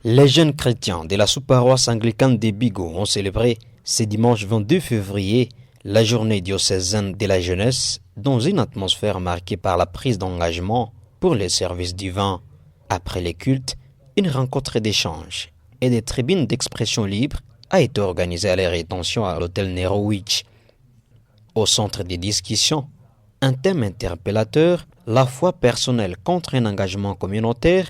Les jeunes chrétiens de la sous-paroisse anglicane des Bigots ont célébré ce dimanche 22 février la journée diocésaine de la jeunesse dans une atmosphère marquée par la prise d'engagement pour les services divins. Après les cultes, une rencontre d'échange et des tribunes d'expression libre a été organisée à la rétention à l'hôtel Nerowich. Au centre des discussions, un thème interpellateur, la foi personnelle contre un engagement communautaire.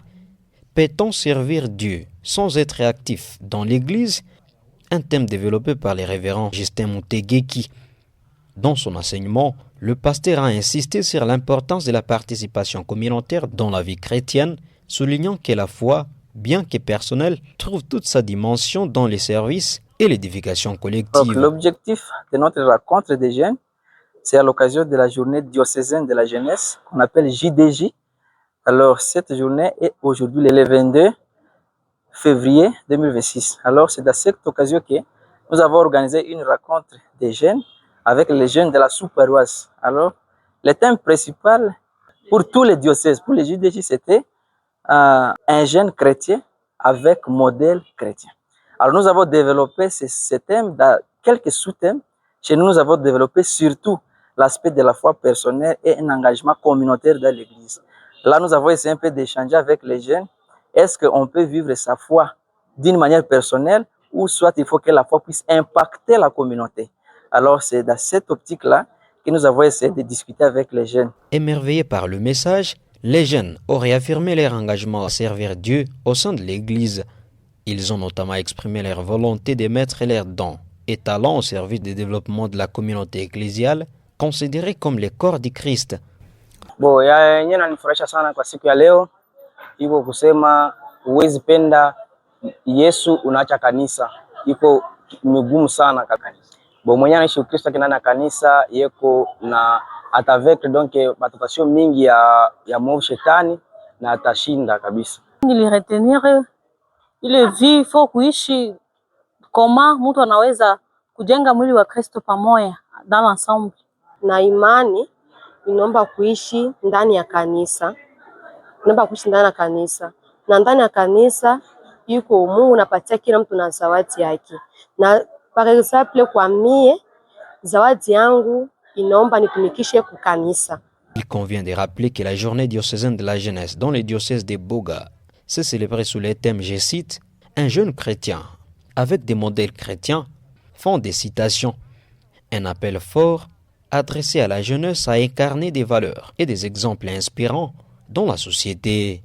Peut-on servir Dieu sans être actif dans l'Église? Un thème développé par le révérend Justin Mutegeki. Dans son enseignement, le pasteur a insisté sur l'importance de la participation communautaire dans la vie chrétienne, soulignant que la foi, bien que personnelle, trouve toute sa dimension dans les services et l'édification collective. Donc, l'objectif de notre rencontre des jeunes, c'est à l'occasion de la journée diocésaine de la jeunesse, qu'on appelle JDJ. Alors, cette journée est aujourd'hui le 22 février 2026. Alors, c'est dans cette occasion que nous avons organisé une rencontre des jeunes avec les jeunes de la sous-paroisse. Alors, le thème principal pour tous les diocèses, pour les JDJ, c'était un jeune chrétien avec modèle chrétien. Alors, nous avons développé ce thème dans quelques sous-thèmes. Chez nous, nous avons développé surtout l'aspect de la foi personnelle et un engagement communautaire dans l'Église. Là, nous avons essayé un peu d'échanger avec les jeunes. Est-ce qu'on peut vivre sa foi d'une manière personnelle ou soit il faut que la foi puisse impacter la communauté? Alors, c'est dans cette optique-là que nous avons essayé de discuter avec les jeunes. Émerveillés par le message, les jeunes ont réaffirmé leur engagement à servir Dieu au sein de l'Église. Ils ont notamment exprimé leur volonté de mettre leurs dons et talents au service du développement de la communauté ecclésiale, considérée comme le corps du Christ. Bo yenyewe nanifurahisha sana kwa siku ya leo, iko kusema huwezi penda Yesu unaacha kanisa, iko migumu sana kaka. Bo mwenyewe anaishi Ukristo kinana na kanisa yeko na atavekre donc batatasio mingi ya mwovu shetani na atashinda kabisa. Niliretenir ile vie faut kuishi koma mtu anaweza kujenga mwili wa Kristo pamoja dans l'ensemble. Na imani inaomba kuishi ndani ya kanisa, na ndani ya kanisa yuko Mungu napatia kila mtu na zawadi yake. Na par exemple kwa mie zawadi yangu inaomba nitumikishe ku kanisa. Il convient de rappeler que la journée diocésaine de la jeunesse dans le diocèse de Boga s'est célébrée sous le thème, je cite, un jeune chrétien avec des modèles chrétiens font des citations, un appel fort adressé à la jeunesse à incarner des valeurs et des exemples inspirants dans la société.